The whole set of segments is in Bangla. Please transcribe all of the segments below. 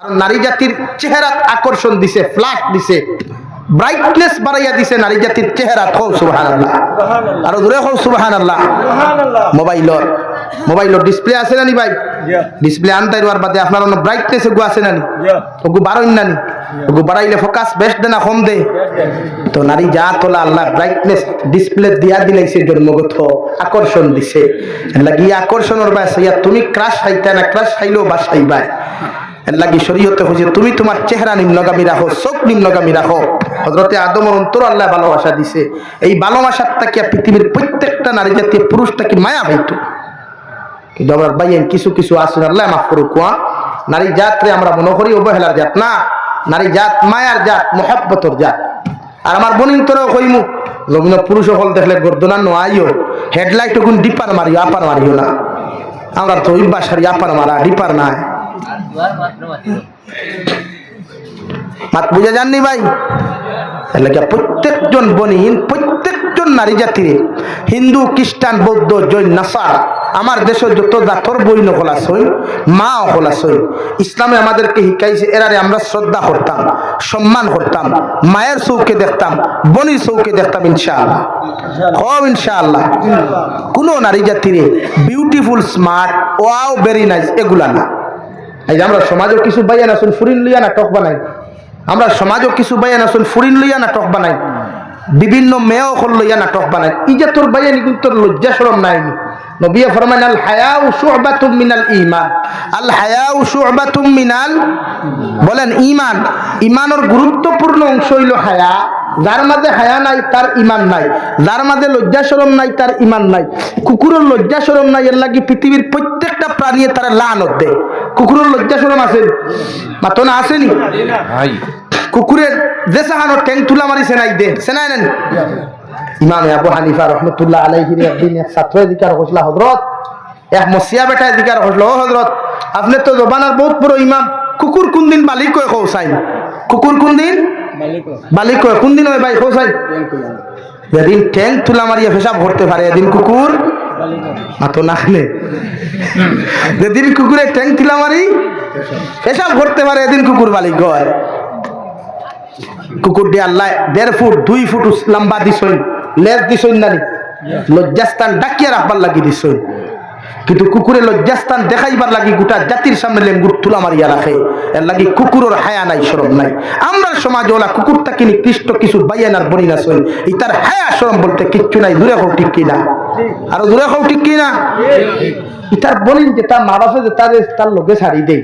আর নারী জাতির চেহারা আকর্ষণ দিছে, ফ্ল্যাশ দিছে, ব্রাইটনেস বাড়াইয়া দিছে নারী জাতির চেহারা। কও সুবহানাল্লাহ, আর জোরে কও সুবহানাল্লাহ। মোবাইলর ডিসপ্লে আছে নানি ভাই? ডিসপ্লে আনতাই রোয়ার বাদে আপনার অন্য ব্রাইটনেস এগু আছে নানি? ওগু বাড়াইন নানি? ওগু বাড়াইলে ফোকাস বেস্ট দে না কম দে? তো নারী জাত হলো আল্লাহ ব্রাইটনেস ডিসপ্লে দিয়া দিলাইছে, জন্মগত আকর্ষণ দিছে। লাগি আকর্ষণের বাস ইয়া তুমি ক্রাশ খাইতা না, ক্রাশ খাইলেও বাসাইবা। লাগি শরীয়তে হইছে তুমি তোমার চেহারা নিম্নগামী রাখো, চোখ নিম্নগামী রাখো। হযরতে আদমের অন্তর আল্লাহ ভালোবাসা দিছে। এই ভালোবাসার তাকে পৃথিবীর প্রত্যেকটা নারী জাতীয় পুরুষটাকে মায়া হইতো। কিন্তু আমার ভাইয়েন কিছু কিছু আসুন, আল্লাহ মাফ করুক, নারী জাতরে আমরা মনে করি অবহেলার জাত না। নারী জাত মায়ার জাত, মহব্বতর জাত। আর আমার বোনিন তোরাও কইমু লগ্ন পুরুষ হল দেখলে গর্দনা নোয়াইও, হেডলাইট গুণ ডিপার মারিও, আপার মারিও না। আমরা তো ওই বাসারি আপার মারা ডিপার নাই। মাত বুঝা যাননি ভাই? প্রত্যেকজন বনিন, প্রত্যেকজন নারী জাতির, হিন্দু, খ্রিস্টান, বৌদ্ধ, জৈন, নাসার, আমার দেশের যত জাতর বইন হলাসই, মা হলাসই, ইসলামে আমাদেরকে শিখাইছে এরারে আমরা শ্রদ্ধা করতাম, সম্মান করতাম, মায়ের চৌকে দেখতাম, বনির চৌকে দেখতাম। ইনশাআল্লাহ হব ইনশাআল্লাহ। কোনো নারী জাতির beautiful, smart, wow, very nice এগুলা না। এই যে আমরা সমাজের কিছু বাইয়ান আসুন ফুরিন লইয়া নাটক বানাই, আমরা সমাজও কিছু বাইয়ান আসুন ফুরিন লইয়া নাটক বানাই, বিভিন্ন মেয়েও হল লইয়া নাটক বানাই। ই যে তোর বাইয়ানি কিন্তু লজ্জা শরম নাইনি। নবী ফরমান আল হায়াউ শু'বাতুম মিনাল ঈমান, আল হায়াউ শু'বাতুম মিনাল, বলেন ঈমান। ঈমানের গুরুত্বপূর্ণ অংশ হইল হায়া। যার মাঝে হায়া নাই তার ঈমান নাই, যার মাঝে লজ্জা শরম নাই তার ঈমান নাই। কুকুরের লজ্জা শরম নাই, এর লাগি পৃথিবীর প্রত্যেকটা প্রাণী তারা লানত দেয়। কুকুরের লজ্জা শরম আছে মাতো না? আসেনি? কুকুরের যে সাহানো ট্যাং তুলা মারি সেনাই দে, সেনাই নেন। ইমামে আবু হানিফা রহমতুল্লাহ আলাইহির একদিন এক ছাত্র এদিকার হসলা, হযরত এক মসিয়া বেটা এদিকার হসল, ও হযরত আপনি তো জবানার বহুত বড় ইমাম, কুকুর কোন দিন বালিক কয় খৌসাই? কুকুর কোন দিন বালিক কয়? কোন দিন হয় ভাই খৌসাই? যেদিন ট্যাং তুলা মারিয়া পেশাব করতে পারে এদিন কুকুর মাতো না খেলে। যেদিন কুকুরের ট্যাং তুলা মারি পেশাব করতে পারে এদিন কুকুর বালিক হয়। কুকুর দিয়ে আল্লাহ 1.5 ফুট 2 ফুট লম্বা দিছই, লেজ দিছই নানি, লজ্জাস্থান ডাকিয়া রাখবার লাগি দিছই। কিন্তু কুকুরে লজ্জাস্থান দেখাইবার লাগি গোটা জাতির সামনে লেঙ্গুর তুলা মারিয়া রাখে। এর লাগি কুকুরের হায়া নাই, শরম নাই। আমরা সমাজ ওলা কুকুরটাকে নিকৃষ্ট কিছু বাইয়ানার বনি না সই, ইতার হায়া শরম বলতে কিচ্ছু নাই। দূরে হোক ঠিক কিনা? আর দূরে হোক ঠিক কিনা? ইতার বলিন যে তার মা বাপে যে তার লোকে ছাড়ি দেয়,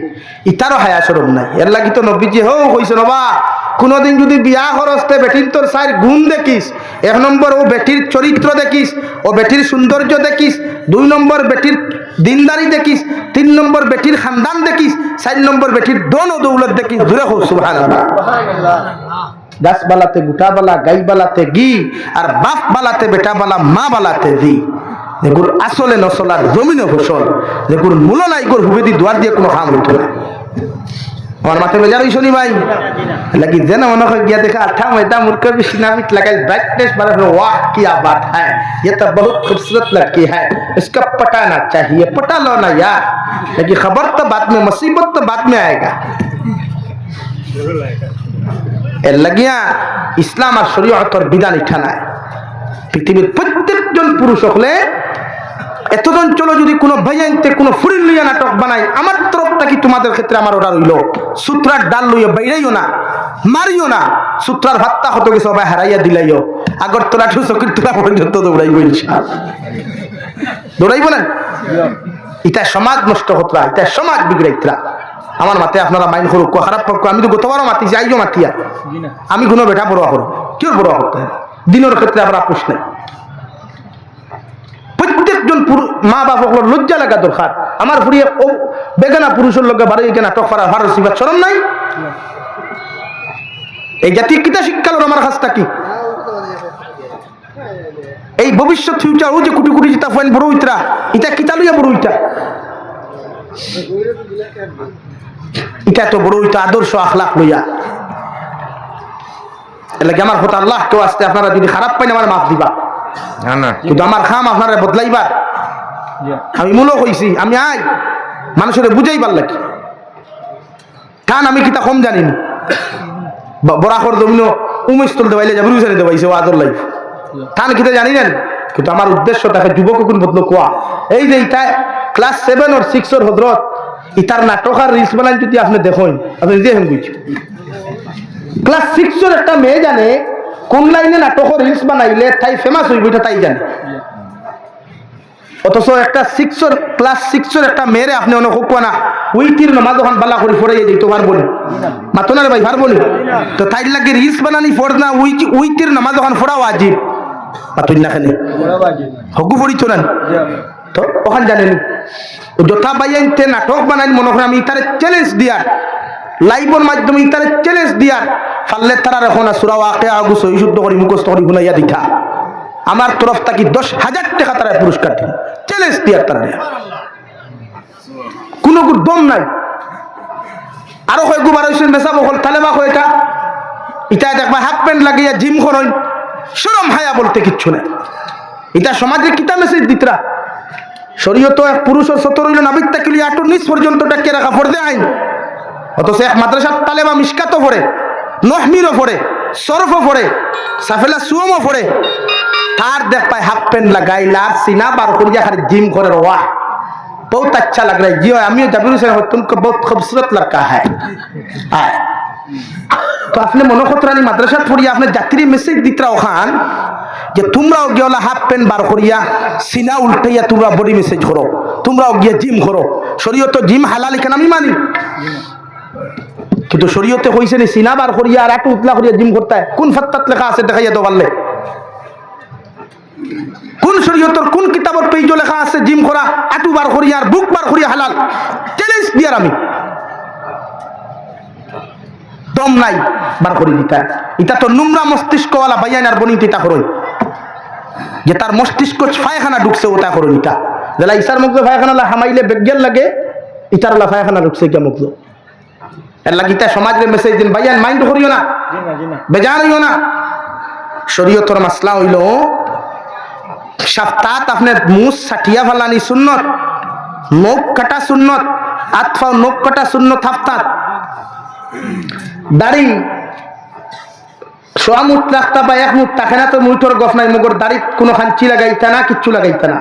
ইতারও হায়া শরম নাই। এর লাগি তো নবীজি হো কইছে, নবা কোনদিন যদি বিয়া খরচতে বেটির তোর 4 গুণ দেখিস, 1 নম্বর ও বেটির চরিত্র দেখিস, ও বেটির সৌন্দর্য দেখিস, 2 নম্বর বেটির দিনদারি দেখিস, 3 নম্বর বেটির খানদান দেখিস, 4 নম্বর বেটির দন ও দৌলত দেখিস। দূরে হোক সুবহানাল্লাহ। গাছ বালাতে গুটা বালা, গাই বালাতে গি, আর বাপ বালাতে বেটা বালা, মা বালাতে দি। যেগুর আসলে নসলার জমিনে ফসল, যেগুর মূল নাই গোর হুবেদি দুয়ার দিয়ে কোনো কাম হইতো না। আমার মাথা বেজার হইছো নি ভাই? লাগি যেন মনে হয় গিয়া দেখে আঠা মেটা মুরকে भी सिनामित लगाई, ब्राइटनेस बढ़ा रहे, वाह क्या बात है, ये तो बहुत खूबसूरत लड़की है, इसका पटाना चाहिए। पटा लो ना यार, लेकिन खबर तो बाद में, मुसीबत तो बाद में आएगा। এর লাগিয়া ইসলাম আর শরীয়তের বিধান ইঠানায় পৃথিবীর প্রত্যেকজন পুরুষ হলে এতজন চলো যদি কোনো ভাইয়াইতে কোনো ফুরিন লইয়া নাটক বানাই, আমার তরফটা কি তোমাদের ক্ষেত্রে আমার অর্ডার হইল, সূত্রার ডাল লইয়া বাইরাইও না, মারিও না, সূত্রার ভাত্তা হতো কি সবাই হারাইয়া দিলাইও, আগরতলা টু চকিরতলা পর্যন্ত দৌড়াইব ইনশাআল্লাহ। দৌড়াইব না? এটা সমাজ নষ্ট হতরা, এটা সমাজ বিগড়াইতরা। আমার মাতে আপনারা মাইন্ড করুক, খারাপ পক্ষ। আমি তো গতবারও মাতিছি, আইও মাতিয়া, আমি কোনো বেটা বড় করো, কেউ বড় করতে হয় দিনের ক্ষেত্রে আমরা আপোষ নাই। প্রত্যেকজন মা বাপ লজ্জা লাগা দরকার। আমার ফুরিয়ে ও বেগানা পুরুষের লোকে বাড়ি কেনা টক করা ভারত শিবার চরম নাই। এই জাতি কিতা শিক্ষা হলো আমার কাছটা কি? এই ভবিষ্যৎ ফিউচার ও যে কোটি কোটি জিতা ফাইন বড় হইতরা, এটা কিতা লইয়া বড় হইতা? এটা তো বড় হইতা আদর্শ আখলাক লইয়া। এর লাগে আমার কথা আল্লাহ কেউ আসতে আপনারা যদি খারাপ পাইন আমার মাফ দিবা, কিন্তু আমার খাম আপনারা বদলাইবা। আমি মূল কইছি, আমি আই মানুষের বুঝাইবার লাগে। ঠান আমি কিতা কম জানিনি বরাখর জমিন উমেশতল দেবাইলে যাবে রুজানি দেবাইছে ওয়াজর লাইফ ঠান কিতা জানি না কিন্তু আমার উদ্দেশ্য তাকে যুবক কোন বদলো কোয়া এই যে ইটা ক্লাস 7 আর 6 এর হযরত ইতার নাটক আর রিলস বানাই যদি আপনি দেখেন আপনি নিজে হেম বুঝছেন ক্লাস 6 এর একটা মেয়ে জানে কোন লাইনে নাটক আর রিলস বানাইলে তাই ফেমাস হইব এটা তাই জানে অথচ একটা 6 এর ক্লাস 6 এর একটা মেয়েরে আপনি অনেক কোয়া না উইতির নামাজ ওখান বালা করে পড়ে যাই তোমার বলি মাতো না ভাই পারবো না তো তাই লাগে রিলস বানানি পড় না উইতির নামাজ ওখান পড়া ওয়াজিব পাতুই না খালি হগু পড়িতো না তো ওখান জানেন যথা বাইতে নাটক বানাই মনে করেন আমি তার চ্যালেঞ্জ দিয়ার লাইভের মাধ্যমে তার চ্যালেঞ্জ দিয়ার পারলে তারা এখন সূরা ওয়াকিয়া আগু সহি শুদ্ধ করে মুখস্থ করে শুনাইয়া দিতা আমার তরফ থেকে 10,000 টাকা তারা পুরস্কার দিন চ্যালেঞ্জ দিয়ার তারা কোনো দম নাই আরো কয়েকবার হইছেন মেসা বকল তালেবা কয়টা এটা দেখবা হাফ প্যান্ট লাগিয়া জিম করেন শরম হায়া বলতে কিচ্ছু নাই এটা সমাজে কিতা মেসেজ দিতরা শরীয়ত এক পুরুষের সতর হইল নাবিক তাকিলি আটুর নিচ পর্যন্ত ডাকে রাখা ফরদে আইন অথচ এক মাদ্রাসার তালেবা মিশকাতও পড়ে নহমিরও পড়ে সরফও পড়ে সাফেলা সুমও পড়ে তার দেখ পায় হাফ প্যান্ট লাগাইলা সিনা বার করিয়া খালি জিম করে রোয়া बहुत अच्छा लग रहा है जी अमीर जबीर हुसैन हो तुमको बहुत खूबसूरत लड़का है तो आपने मनोखतरानी माद्रासा पढ़िया आपने जात्री मैसेज दितरा ओखान যে তোমরাও গিয়া হাফ প্যান্ট বার করিয়া সিনা উল্টাইয়া তোমরা বডি মেসেজ করো তোমরাও গিয়া জিম করো শরীয়ত জিম হালাল কেন আমি মানি কিন্তু শরীয়তে কইছে নি সিনা বার করিয়া আর একটু উতলা করিয়া জিম করতে হয় কোন ফাত্তাত লেখা আছে দেখাইয়া দাও পারলে কোন শরীয়তের কোন কিতাবত পেজ লেখা আছে জিম করা আটু বার করিয়া আর বুক বার করিয়া হালাল চ্যালেঞ্জ দিয়ার আমি দম নাই বার করি দিতা এটা তো নোংরা মস্তিষ্কওয়ালা বাইয়ান আর বনি তিতা করই যে তার মস্তিষ্ক ফায়খানা ঢুকছে ওটা করো এটা যেলা ইসার মুখ ফায়খানা হামাইলে বেজ্ঞান লাগে ইটার ফায়খানা ঢুকছে কে মুখ এর লাগি তা সমাজের মেসেজ দিন বাইয়ান মাইন্ড করিও না বেজার হইও না শরীয়তের মাসলা হইল সপ্তাহ আপনার মুস সাটিয়া ফালানি সুন্নত নখ কাটা সুন্নত আতফা নখ কাটা সুন্নত হাফতাত দাড়ি সোয়া মুঠ রাখতা বা এক মুঠ তাকে না তো মুঠর গফ নাই মগর দাড়িত কোনো খাঞ্চি লাগাইতা না কিচ্ছু লাগাইতা না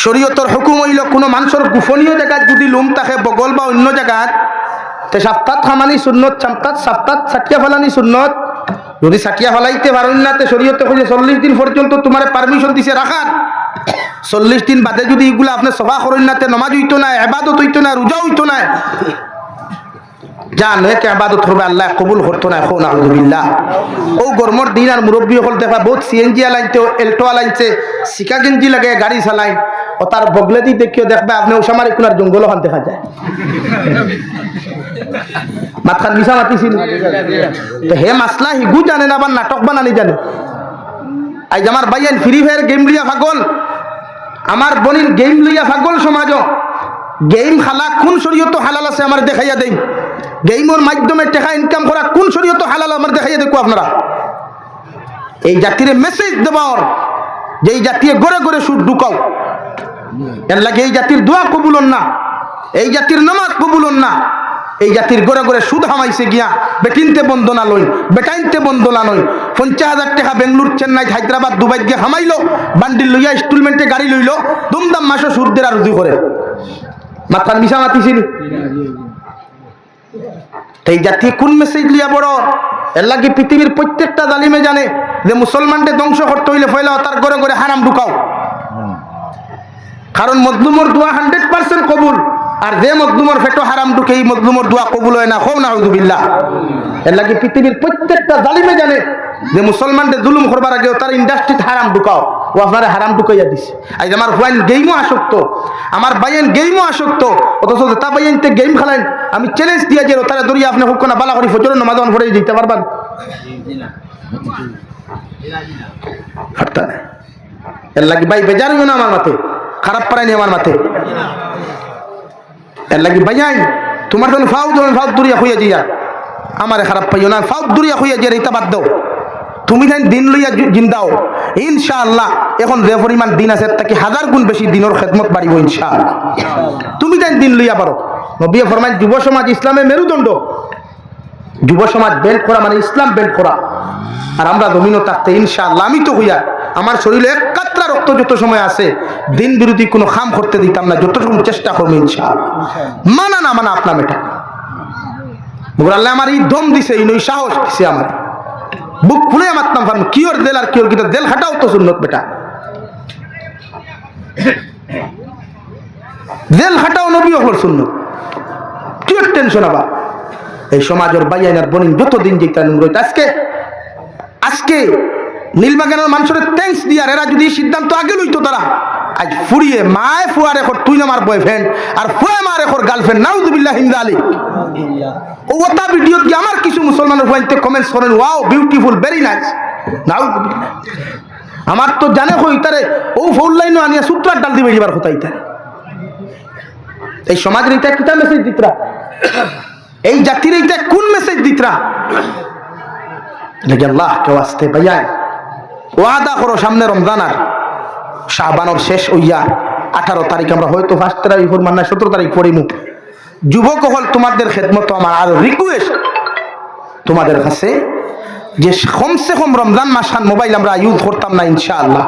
শরীয়তের হুকুম হইল কোনো মানুষের গোপনীয় জায়গায় যদি লুম থাকে বগল বা অন্য জায়গায় তে সপ্তাহ খামানি সুন্নত সপ্তাহ সাটিয়া ফালানি সুন্নত যদি সাটিয়া ফেলাইতে পারেন না তে শরীয়তে কইছে 40 দিন পর্যন্ত তোমার পারমিশন দিছে রাখার 40 দিন বাদে যদি এগুলা আপনি সভা করেন না তে নামাজ হইতো না ইবাদত হইতো না রোজা হইতো না জান কে ইবাদত করবে আল্লাহ কবুল করতো না এখন আলহামদুলিল্লাহ ও গরমর দিন আর মুরব্বী হল দেখা বহুত সিএনজি আলাইতে এল্টো আলাইছে সিকা গেঞ্জি লাগে গাড়ি চালাই ও তার বগলে দি দেখিও দেখবে আপনি ওসামারি কোনার জঙ্গল ওখান দেখা যায় মাতখান মিশা মাতিছিল তো হে মাসলা হিগু জানে না আবার নাটক বানানি জানে আজ আমার ভাইয়ান ফ্রি ফায়ার গেম লইয়া পাগল আমার বনির গেম লইয়া পাগল সমাজ গেম খালা কোন শরীয়ত হালাল আছে আমার দেখাইয়া দেই গেমের মাধ্যমে টাকা ইনকাম করা কোন শরীয়ত হালাল আমার দেখাইয়া দেখো আপনারা এই জাতির মেসেজ দেবার যে এই জাতীয় গড়ে গড়ে সুদ ঢুকাও এর লাগে এই জাতির দোয়া কবুলন না এই জাতির নামাজ কবুলন না এই জাতির গড়ে গড়ে সুদ হামাইছে গিয়া বেটিনতে বন্দনা লই বেটাইনতে বন্দনা লই 50,000 টাকা বেঙ্গলুর চেন্নাই হায়দ্রাবাদ দুবাই গিয়ে হামাইলো বান্ডিল লইয়া ইনস্টলমেন্টে গাড়ি লইলো দুমদাম মাসে সুদ দেরা রুজু করে মাথার মিশা মাতিছিল এই জাতি কোন মেসেজ লিয়া বড় এর লাগে পৃথিবীর প্রত্যেকটা জালিমে জানে যে মুসলমানদের ধ্বংস করতে হইলে ফয়লা তার ঘরে ঘরে হারাম ঢুকাও কারণ মজলুমর দোয়া 100% কবুল আর যে মজলুমর ফেটো হারাম ঢুকে এই মজলুমর দোয়া কবুল হয় না হও না আউযুবিল্লাহ এর লাগে পৃথিবীর প্রত্যেকটা জালিমে জানে যে মুসলমানদের জুলুম করবার আগে তার ইন্ডাস্ট্রিতে হারাম ঢুকাও ও আপনারা হারাম ঢুকাইয়া দিছে আজ আমার ভাইন গেমও আসক্ত আমার ভাইন গেমও আসক্ত অথচ তা ভাইনতে গেম খেলেন আমি চ্যালেঞ্জ দিয়া যে তারা দরিয়া আপনি হুক না বালা করি ফজরের নামাজ পড়ে দিতে পারবেন এর লাগে ভাই বেজার হইও না আমার মাথে খারাপ পারাইনি আমার মাথে এর লাগে ভাইয়াই তোমার যখন ফাউ দরিয়া হইয়া যাইয়া আমারে খারাপ পাইও না ফাউ দরিয়া হইয়া যাই এটা বাদ দাও তুমি তাই দিন লইয়া জিন্দাও ইনশাআল্লাহ এখন যে পরিমাণ দিন আছে তাকে 1000 গুণ বেশি দিনের খেদমত বাড়িব ইনশাআল্লাহ তুমি তাই দিন লইয়া পারো নবী ফরমায় যুব সমাজ ইসলামের মেরুদণ্ড। যুব সমাজ বেল্ট করা মানে ইসলাম বেল্ট করা। আর আমরা জমিনও থাকতে ইনশাআল্লাহ আমি তো হইয়া আমার শরীরে এক কাতরা রক্ত যত সময় আছে দিন বিরোধী কোনো খাম করতে দিতাম না, যত সময় চেষ্টা করবো ইনশাআল্লাহ। মানা না মানা আপনার মেটা মগর আল্লাহ আমার এই দম দিছে, এই নই সাহস দিছে আমার বুক খুলে আমার নাম ফার্ম কিওর দেল আর কিওর গিটা দেল খাটাও তো সুন্নত বেটা, দেল খাটাও নবী হল সুন্নত। কিওর টেনশন আবার এই সমাজের বাইয়ানার বনিন যতদিন যেটা রইত আজকে নীলবাগানের মানুষের থ্যাঙ্কস দিয়ার এরা যদি সিদ্ধান্ত আগে লইতো তারা আজ ফুরিয়ে মায় ফুয়ার এখন তুই আমার বয়ফ্রেন্ড আর ফুয়া মার এখন গার্লফ্রেন্ড নাউজুবিল্লাহ হিন্দা আলী ও ওটা ভিডিও কি আমার কিছু মুসলমানের হইতে কমেন্টস করেন ওয়াও বিউটিফুল ভেরি নাইস নাউজুবিল্লাহ। আমার তো জানে কই তারে ও ফুল লাইনও আনিয়া সূত্রার ডাল দিবে এবার কোথায় তারে এই সমাজের এটা কিতা মেসেজ দিতরা, এই জাতির এইটা কোন মেসেজ দিতরা? আল্লাহ কে ওয়াস্তে ভাইয়া ওয়াদা করো সামনে রমজান আর শাবানোর শেষ হইয়া 18 তারিখ আমরা হয়তো 1 তারিখ ফরমান না 17 তারিখ পড়িমু। যুবক হল তোমাদের খেদমত আমার আর রিকোয়েস্ট তোমাদের কাছে যে কমসে কম রমজান মাসান মোবাইল আমরা ইউজ করতাম না ইনশাআল্লাহ।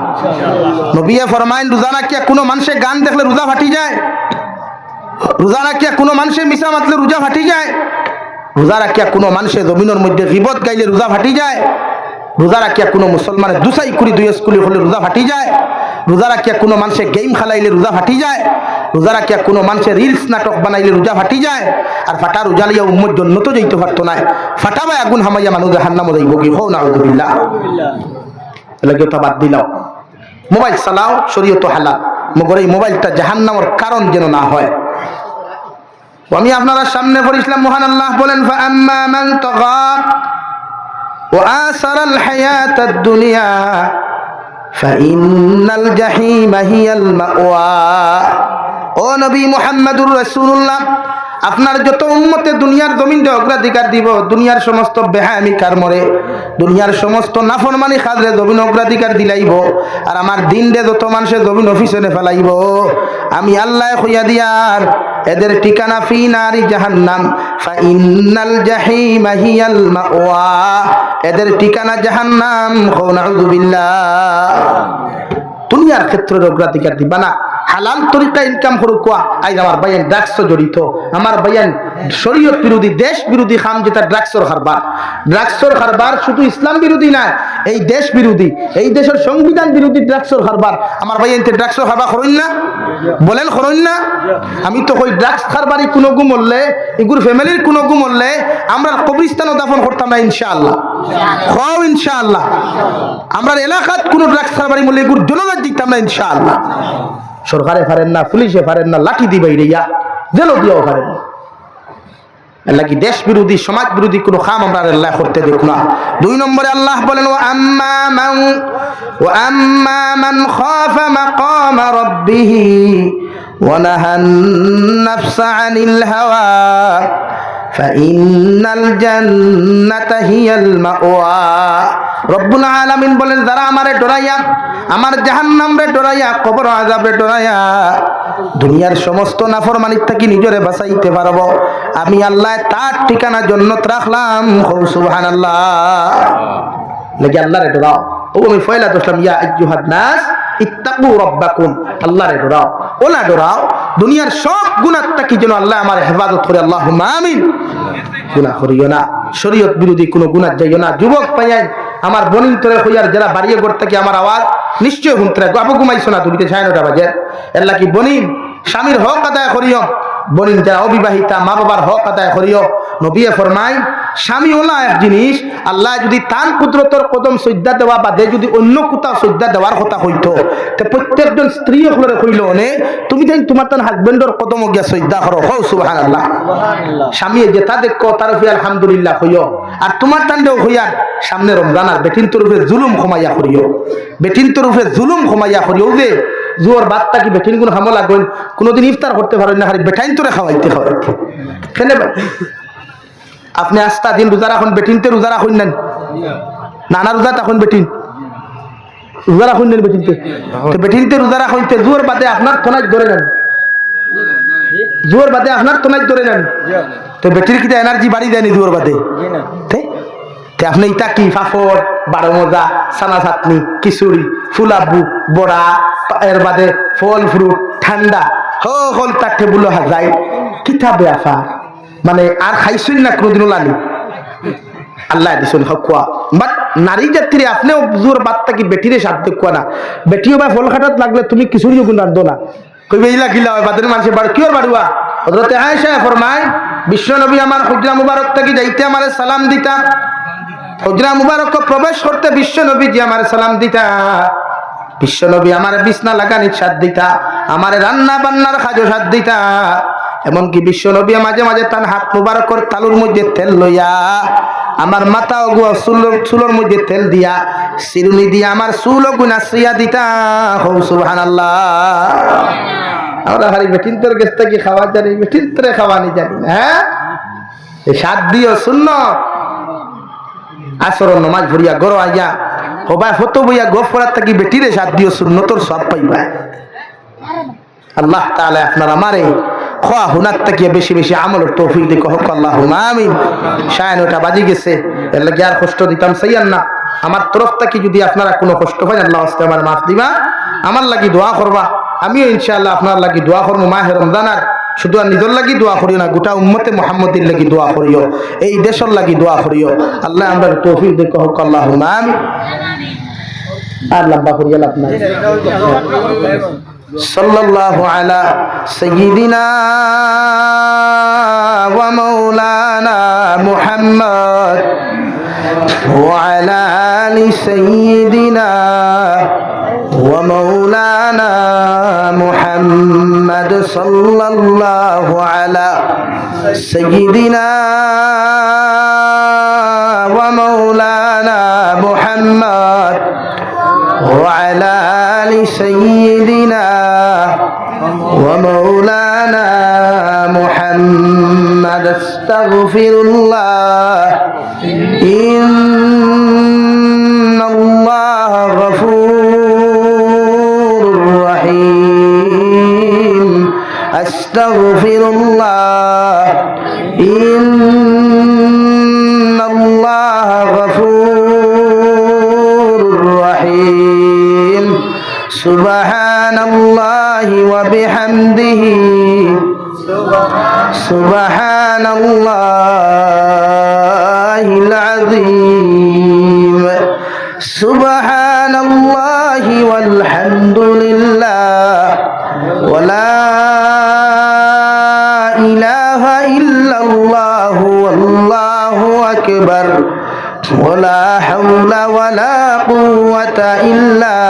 নবী ফরমাইন রোজা রাখিয়া কোনো মানুষে গান দেখলে রোজা ফাটি যায়, রোজা রাখিয়া কোনো মানুষে মিশা মাতলে রোজা ফাটি যায়, রোজা রাখিয়া কোনো মানুষের জমিনের মধ্যে গীবত গাইলে রোজা ফাটি যায়, রোজা রাখিয়া কোনো মুসলমানের দুসাই কুড়ি দুই স্কুলে হলে রোজা ফাটি যায়, রোজা রাখিয়া কোনো মানুষের গেম খেলাইলে রোজা ফাটি যায়, রোজা রাখিয়া কোনো মানুষের রিলস নাটক বানাইলে রোজা ফাটি যায়। আর ফাটা রোজা লিয়া উম্মত জন্য তো যাইতে পারতো না, ফাটাবাই আগুন হামাইয়া মানুষ জাহান্নামে যাইব কি হও নাউজুবিল্লাহ। এলাকে তো বাদ দিলাও, মোবাইল চালাও শরীয়ত হালাল, মগর এই মোবাইলটা জাহান্নামের কারণ যেন না হয়। আমি আপনারা সামনে পড়িছিলাম মহান আল্লাহ বলেন ফাআম্মা মান তাগা ওয়া আসারাল হায়াতাদ দুনিয়া ফাইন্নাল জাহিমা হিয়াল মাওয়া। ও নবী মুহাম্মদুর রাসূলুল্লাহ আপনার যত উম্মতে দুনিয়ার জমিনটা অগ্রাধিকার দিব, দুনিয়ার সমস্ত বেহায়ামি কারমরে দুনিয়ার সমস্ত নাফরমানি খাজরে জমিন অগ্রাধিকার দিলাইব, আর আমার দিন রে যত মানুষের জমিন অফিসে ফেলাইব, আমি আল্লাহ কইয়া দিয়ার এদের ঠিকানা ফি নারি জাহান্নাম ফাইন্নাল জাহিমা হিয়াল মাওয়া, এদের ঠিকানা জাহান্নাম। নাউযুবিল্লাহ। দুনিয়ার ক্ষেত্রে অগ্রাধিকার দিবা না, হালাল তরিকা ইনকাম করুক। কোয়া আজ আমার ভাইয়ান ড্রাগস জড়িত, আমার ভাইয়ান শরীয়ত বিরোধী দেশ বিরোধী খাম যেটা ড্রাগসর কারবার। ড্রাগসর কারবার শুধু ইসলাম বিরোধী না, এই দেশ বিরোধী, এই দেশের সংবিধান বিরোধী ড্রাগসর কারবার। আমার ভাইয়ান ড্রাগসর কারবার করেন না, বলেন করেন না? আমি তো কই ড্রাগস কারবারই কোনো গু মরলে এগুর ফ্যামিলির কোনো গু মরলে আমরা কবরস্থানও দাফন করতাম না ইনশাআল্লাহ। খাও ইনশাআল্লাহ। আমরা এলাকাত কোনো ড্রাগস কারবারি মরলে এগুর জনজাত দিতাম না ইনশাআল্লাহ। সরকারে পারেন না, পুলিশে পারেন না, লাঠি দিবাই রেয়া জেলও দিয়েও পারেন না। আল্লাহ কি দেশ বিরোধী সমাজ বিরোধী কোনো কাম আমরা আল্লাহ করতে দেখব না। 2 নম্বরে আল্লাহ বলেন ওয়া আম্মা মান খাফা মাকামা রাব্বিহি ওয়া নাহান নাফসা আনিল হাওয়া ফাইন্নাল জান্নাতা হিয়াল মাওয়া। রব্বুল আলামিন বলেন যারা আমারে ডরাইয়া, আমার জাহান্নামরে ডরাইয়া, কবর আযাবরে ডরাইয়া দুনিয়ার সমস্ত নাফরমানির থেকে নিজরে বাঁচাইতে পারবো, আমি আল্লাহ তার ঠিকানা জান্নাত রাখলাম। সুবহানাল্লাহ। লাগি আল্লাহরে ডরাও। ও আমি ফয়লা দসলাম ইয়া আইয়ুহান নাস ইত্তাকু রাব্বাকুম, আল্লাহরে ডরাও। ওলা ডরাও দুনিয়ার সব গুনাহ থেকে যেন আল্লাহ আমার হেফাজত করে। আল্লাহুম্মা আমিন। গুনাহ করিও না, শরীয়ত বিরোধী কোনো গুনাহ যাইও না। যুবক পাইয়াই আমার বনিন তোরে হইয়ার যারা বাড়িয়ে ঘর থেকে আমার আওয়াজ নিশ্চয় শুনতে রাখবো। আপু ঘুমাইছো না, দুইটা 9:30 বাজে। এর লাগি বনিন স্বামীর হক আদায় করিও, বনিন যারা অবিবাহিতা মা বাবার হক আদায় করিও। নবী ফরমাই স্বামী ওলা এক জিনিস, আল্লাহ যদি তান কুদরতর কদম সজ্জা দেওয়া বাদে যদি অন্য কোথাও সজ্জা দেওয়ার কথা হইতো, তো প্রত্যেকজন স্ত্রী হলরে কইল নে তুমি তাই তোমার তান হাজবেন্ডর কদম গিয়া সজ্জা করো। হও সুবহানাল্লাহ। স্বামী যেটা দেখো তার ফি আলহামদুলিল্লাহ হইও, আর তোমার তান্ডেও হইয়ার সামনে রমজান আর বেটিন তরফে জুলুম ক্ষমাইয়া করিও, বেটিন তরফে জুলুম ক্ষমাইয়া করিও। যে জোর বাদটা কি বেটিন কোন হামলা গইল কোনোদিন ইফতার করতে পারেন না, খালি বেটাইন তোরে খাওয়াইতে হয় কেন? আপনি আস্তা দিন রোজা রাখুন, বেটিনতে রোজা রাখুন নেন নানা রোজা তখন বেটিন রোজা রাখুন নেন, বেটিনতে বেটিনতে রোজা রাখুন জোর বাদে আপনার থানায় ধরে নেন জোর বাদে আপনার তো নাই ধরে নেন তো বেটির কি এনার্জি বাড়ি দেয়নি জোর বাদে তে আপনি ইটা কি পাপড় বারো মজা সানা চাটনি খিচুড়ি ফুলাবু বড়া এর বাদে ফল ফ্রুট ঠান্ডা হল তার টেবুল হাজাই কিতা বেফা মানে আর খাইছই না কোনোদিনও লানি আল্লাহ দিছেন হকুয়া বাট নারী জাতিরে আপনিও জোর বার্তা কি বেটিরে সাথে কোয়া না বেটিও বা ফল খাটাত লাগলে তুমি খিচুড়ি গুণ রান্ধো না কইবে ইলা গিলা হয় বাদের মানুষের বাড়ি কিওর বাড়ুয়া হযরতে আয়েশা ফরমায় বিশ্ব নবী আমার হুজরা মুবারক থেকে যাইতে আমারে সালাম দিতা হুজরা মুবারক প্রবেশ করতে বিশ্ব নবী জি আমার সালাম দিতা বিশ্ব নবী আমার বিছনা লাগানির সাথ দিতা আমার রান্না বান্নার খাজো সাথ দিতা এমনকি বিশ্ব নবী মাঝে মাঝে তার হাত মুবারকর তালুর মধ্যে তেল লইয়া আমার মাথা ওগো চুলোর মধ্যে তেল দিয়া চিরুনি দিয়া আমার চুল গুনা শ্রিয়া দিতা হো সুবহানাল্লাহ আমরা হারি বেটিন তোর গেস্তা কি খাওয়া জানি বেটিন তোরে খাওয়ানি জানি না হ্যাঁ এই সাত দিও শূন্য আসর নমাজ ভরিয়া গরো আইয়া হবাই ফটো বইয়া গফ করার থাকি বেটিরে সাত দিও শূন্য তোর সব পাইবা আল্লাহ তাআলা আপনার আমারে খোয়া হুনার থেকে বেশি বেশি আমলের তৌফিক দিক হোক আল্লাহুম্মা আমিন শায়ন ওটা বাজি গেছে এর লাগি আর কষ্ট দিতাম চাইয়ান না আমার তরফ থেকে যদি আপনারা কোনো কষ্ট পান আল্লাহ আজকে আমার মাফ দিবা আমার লাগি দোয়া করবা আমিও ইনশাআল্লাহ আপনার লাগি দোয়া করবো মাহে রমজানার শুধু আর নিজের লাগি দোয়া করিও না গোটা উম্মতে মুহাম্মদের লাগি দোয়া করিও এই দেশের লাগি দোয়া করিও আল্লাহ আমরা তৌফিক দিক হোক আল্লাহুম্মা আমিন আর লম্বা করিয়া লাভ নাই সাল্লাল্লাহু আলা সাইয়্যিদিনা ওয়া মাওলানা মুহাম্মদ ওয়া আলা আলি সাইয়্যিদিনা ওয়া মাওলানা মুহাম্মদ সাল্লাল্লাহু আলা সাইয়্যিদিনা ওয়া মাওলানা মুহাম্মদ وعلى آل سيدنا ومولانا محمد استغفر الله إن الله غفور رحيم استغفر الله إن الله غفور رحيم سبحان الله وبحمده سبحان الله العظيم سبحان الله والحمد لله ولا إله إلا الله والله أكبر ولا حول ولا قوة إلا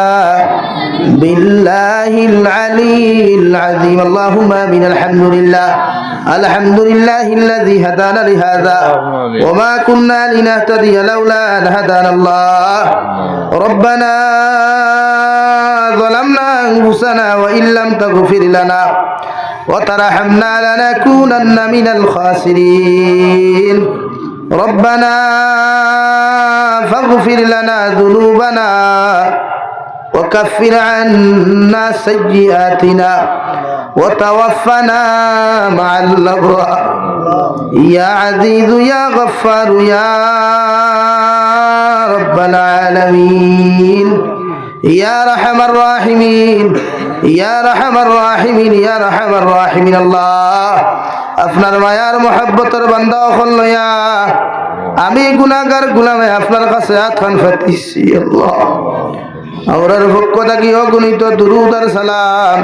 بالله العلي العظيم اللهم آمين الحمد لله الذي هدانا لهذا وما كنا لنهتدي لولا أن هدانا الله ربنا ظلمنا أنفسنا وإن لم تغفر لنا وترحمنا لنكونن من الخاسرين ربنا فاغفر لنا ذنوبنا وكفر عنا سيئاتنا وتوفنا مع الأبرار يا عزيز يا غفار يا رب العالمين يا رحم الراحمين يا رحم الراحمين يا رحم الراحمين الله আপনার মায়ার মহব্বতের বান্দা হলয়া আমি গুনাহগার গোলামে আপনার কাছে আতখান ফাতিছি আল্লাহ আমরার পক্ষ থেকে অগণিত দুরূদ আর সালাম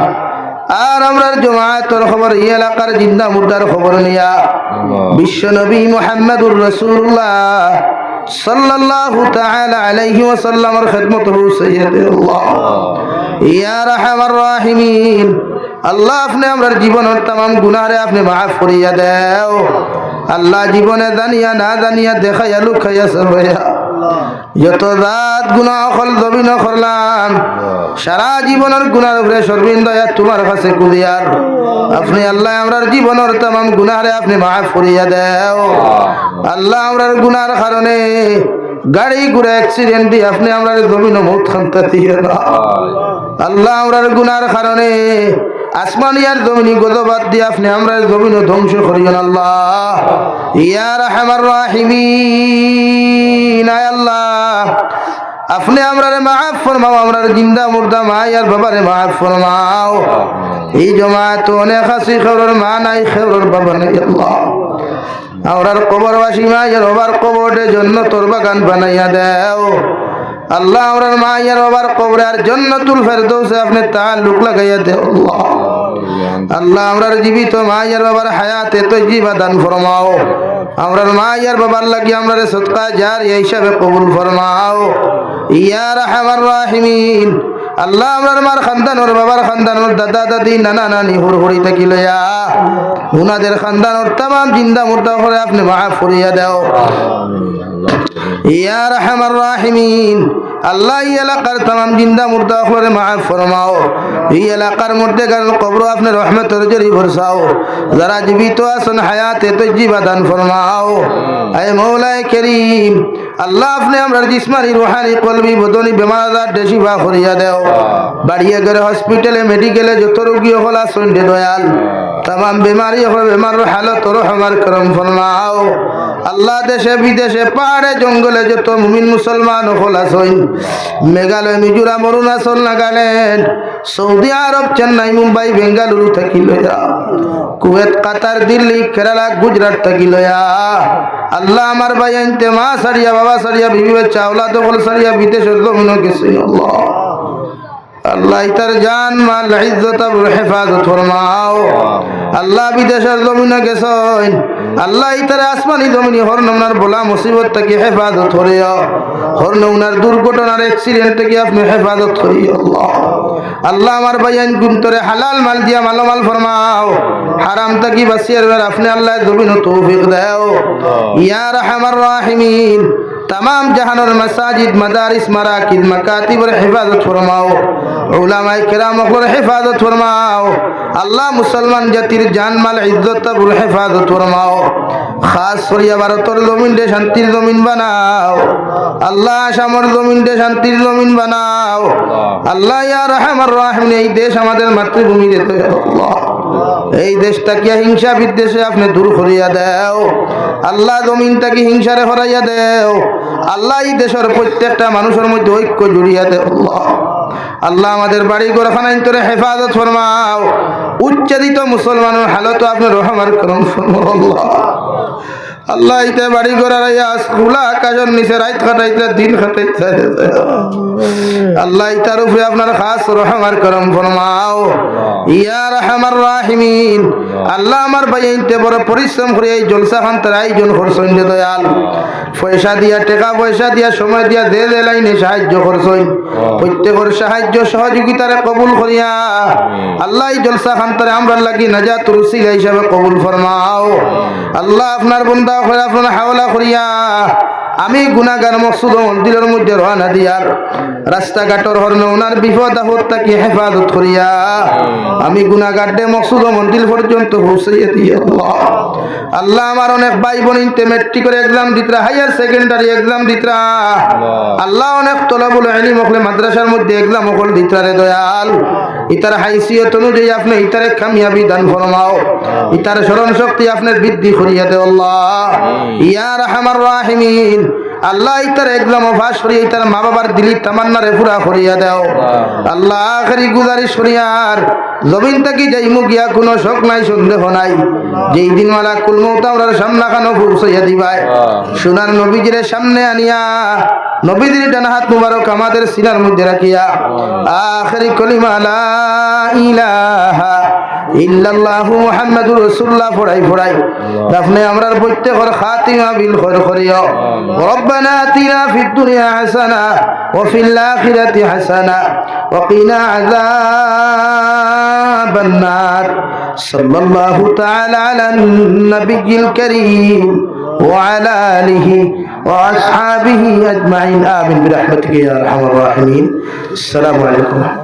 আর আমরার জামায়াতের খবর এই এলাকার জিন্দা মুর্দার খবর নিয়া বিশ্ব নবী মুহাম্মদুর রাসূলুল্লাহ সাল্লাল্লাহু তাআলা আলাইহি ওয়াসাল্লামের খিদমত সাইয়্যিদুল্লাহ ইয়া রাহমার রাহিমিন আল্লাহ আপনি আমরার জীবনের तमाम গুনাহরে আপনি maaf করিয়া দাও আল্লাহ জীবনে জানিয়া না জানিয়া দেখাইয়া লুকাইয়া সবাইয়া যত রাত গুনাহ হল জমিন করলাম সারা জীবনের গুনার উপরে সর্বিন্দয়া তোমার কাছে কুদিয়ার আপনি আল্লাহ আমরার জীবনের तमाम গুনাহরে আপনি maaf করিয়া দাও আল্লাহ আমরার গুনার কারণে গাড়ি ঘোড়া অ্যাক্সিডেন্ট দিয়ে আপনি আমরার জমিন মউত খান্তা দিও না আল্লাহ আমরার গুনার কারণে আসমানিয়ার জমিনি গজবাদ দিয়ে আপনি আমরা জমিন ধ্বংস করিয়েন আল্লাহ ইয়া রাহমার রাহিমিন। আয় আল্লাহ আপনি আমরারে মাফ ফরমাও, আমরার জিন্দা মুর্দা মা আর বাবারে মাফ ফরমাও। এই জমাত অনেক আছে খবরের মা নাই, খবরের বাবা নাই আল্লাহ। আমরার কবরবাসী মা আর বাবার কবরের জন্য তোর বাগান বানাইয়া দেও আল্লাহ। আমরার মা আর বাবার কবরে আর জান্নাতুল ফেরদৌসে আপনি তাআল্লুক লাগাইয়া দেও আল্লাহ। আল্লাহ আমরার জীবিত মা আর বাবার হায়াতে তয়্যিবা দান ফরমাও। আমরার মা আর বাবার লাগি আমরারে সদকা জারিয়া হিসাবে কবুল ফরমাও ইয়া রাহমার রাহিমিন। আল্লাহ আমরার মার খানদানোর বাবার খানদানোর দাদা দাদি নানা নানি হুড়হুড়ি থাকি লইয়া উনাদের খানদানোর তাম জিন্দা মুর্দা করে আপনি মাফ করিয়া দাও ইয়া রাহমার রাহিমিন। আল্লাহ এই এলাকার তাম জিন্দা মুর্দা করে মাফ ফরমাও। এই এলাকার মধ্যে কারণ কবর আপনি রহমতের জরি ভরসাও। যারা জীবিত আছেন হায়াতে তয়্যিবা দান ফরমাও। আয় মৌলায়ে করিম আল্লাহ আপনি আমরার জিসমানি রুহানি কলবি বদনি বেমার আজার শিফা করিয়া দেও। বাড়িয়ে গেলে হসপিটালে মেডিকেলে যত রোগী হল আসুন দয়াল তাম বেমারি হল বেমার হালত রহমার করম ফরমাও। আল্লাহ দেশে বিদেশে পাহাড়ে জঙ্গলে যত মুমিন মুসলমান হল আসুন মেঘালয় মিজোরাম অরুণাচল নাগাল্যান্ড সৌদি আরব চেন্নাই মুম্বাই বেঙ্গালুরু থাকি লইয়া কুয়েত কাতার দিল্লি কেরালা গুজরাট থাকি লইয়া আল্লাহ আমার ভাই আনতে মা সারিয়া বাবা সারিয়া বিবি বাচ্চা আওলাদ হল সারিয়া বিদেশের জমিন গেছে আল্লাহ। আল্লাহ ইতার জান মাল ইজ্জত আবরুল হেফাজত ফরমাও। আল্লাহ বিদেশের জমিনে গেছেন আল্লাহ ইতার আসমানি জমিনে হর নমনার বলা মুসিবত থেকে হেফাজত করিও। হর নমনার দুর্ঘটনার অ্যাক্সিডেন্ট থেকে আপনি হেফাজত করিও আল্লাহ। আল্লাহ আমার ভাইয়ান গুন্তরে হালাল মাল দিয়া মালামাল ফরমাও। হারাম থেকে বাঁচিয়ে আপনি আল্লাহ জমিন তৌফিক দেও ইয়া রাহমার রাহিমিন। तमाम जहानर मसाजिद मदारिस मराकिज मकातिबर हिफाजत फरमाओ। उलमाए किराम पर हिफाजत फरमाओ। अल्लाह मुसलमान जातिर जान माल इज्जत पर हिफाजत फरमाओ। खास सरिया भारतर जमीन दे शांतिर जमीन बनाओ अल्लाह। शामर जमीन दे शांतिर जमीन बनाओ अल्लाह। या रहमान रहीम এই দেশ আমাদের মাতৃভূমি দে আল্লাহ। এই দেশটাকে হিংসা বিদ্বেষে আপনি দূর করিয়া দাও আল্লাহ। জমিনটাকে হিংসারে হরাইয়া দাও আল্লাহ। এই দেশের প্রত্যেকটা মানুষের মধ্যে ঐক্য জড়িয়ে দেও আল্লাহ। আল্লাহ আমাদের বাড়ি ঘরখানা ইন্তরে হেফাজত ফরমাও। উচ্চারিত মুসলমানের হালত আপনি রহমার করম ফরমাও আল্লাহ। আল্লাহ ইতে বাড়ি ঘর খোলা আকাশের নিচে রাত কাটাইতে দিন কাটাইতে আল্লাহ ইতার উপরে আপনার খাস রহমার করম ফরমাও ইয়া রাহমার রাহিমিন। আল্লাহ আমার ভাই ইনতে বড় পরিশ্রম করে এই জলসা খান তার আয়োজন করছেন দয়াল। পয়সা দিয়া টাকা পয়সা দিয়া সময় দিয়া যে যে লাইনে সাহায্য করছেন প্রত্যেকের সাহায্য সহযোগিতারে কবুল করিয়া আল্লাহ এই জলসা খান তারে আমরা লাগি নাজাতুর উসিলা হিসাবে কবুল ফরমাও আল্লাহ। আপনার বন্দা করে আপনার হাওলা করিয়া আমি গুনাহগার মকসুদ মন্দিরের মধ্যে রওনা দিয়ার রাস্তাঘাটর হরনে ওনার বিপদ আপদ তাকে হেফাজত করিয়া আমি গুনাহগারদের মকসুদ মন্দির পর্যন্ত পৌঁছাইয়া দিয়ে আল্লাহ। আল্লাহ আমার অনেক ভাই বোন ইনতে মেট্রিকের এক্সাম দিতরা হায়ার সেকেন্ডারি এক্সাম দিতরা আল্লাহ। অনেক তলাবুল ইলম হলে মাদ্রাসার মধ্যে এক্সাম হল দিতরা রে দয়াল। ইতার হাইসিয়ত অনুযায়ী আপনি ইতারে কামিয়াবি দান ফরমাও। ইতার স্মরণ শক্তি আপনি বৃদ্ধি করিয়া দেও আল্লাহ ইয়া রাহমার রাহিমিন। আল্লাহ ইতার এক্সাম পাস করিয়া ইতার মা বাবার দিলি তামান্নারে পুরা করিয়া দাও আল্লাহ। আখেরি গুজারিশ করিয়ার জমিন থেকে যাইমু গিয়া কোনো শোক নাই সন্দেহ নাই। যেই দিন মালাকুল মউত আমরার সামনা খানো পৌঁছাইয়া দিবাই সোনার নবীজির সামনে আনিয়া নবীজির ডান হাত মুবারক আমাদের সিনার মধ্যে রাখিয়া আখেরি কলিমা লা ইলাহা ইল্লাল্লাহু মুহাম্মাদুর রাসূলুল্লাহ পড়াই পড়াই আপনি আমরার প্রত্যেকের খাতিমা বিল খৈর করিও। রব্বানা আতিনা ফিদ দুনিয়া হাসানা ওয়া ফিল আখিরাতি হাসানা ওয়া কিনা আযাবান নার। সাল্লাল্লাহু তাআলা আলান নাবিয়্যিল কারীম ওয়া আলা আলিহি ওয়া আসহাবিহি আজমাইন। আমিন বিরহমাতিকা ইয়া আরহামার রাহিমিন। আসসালামু আলাইকুম।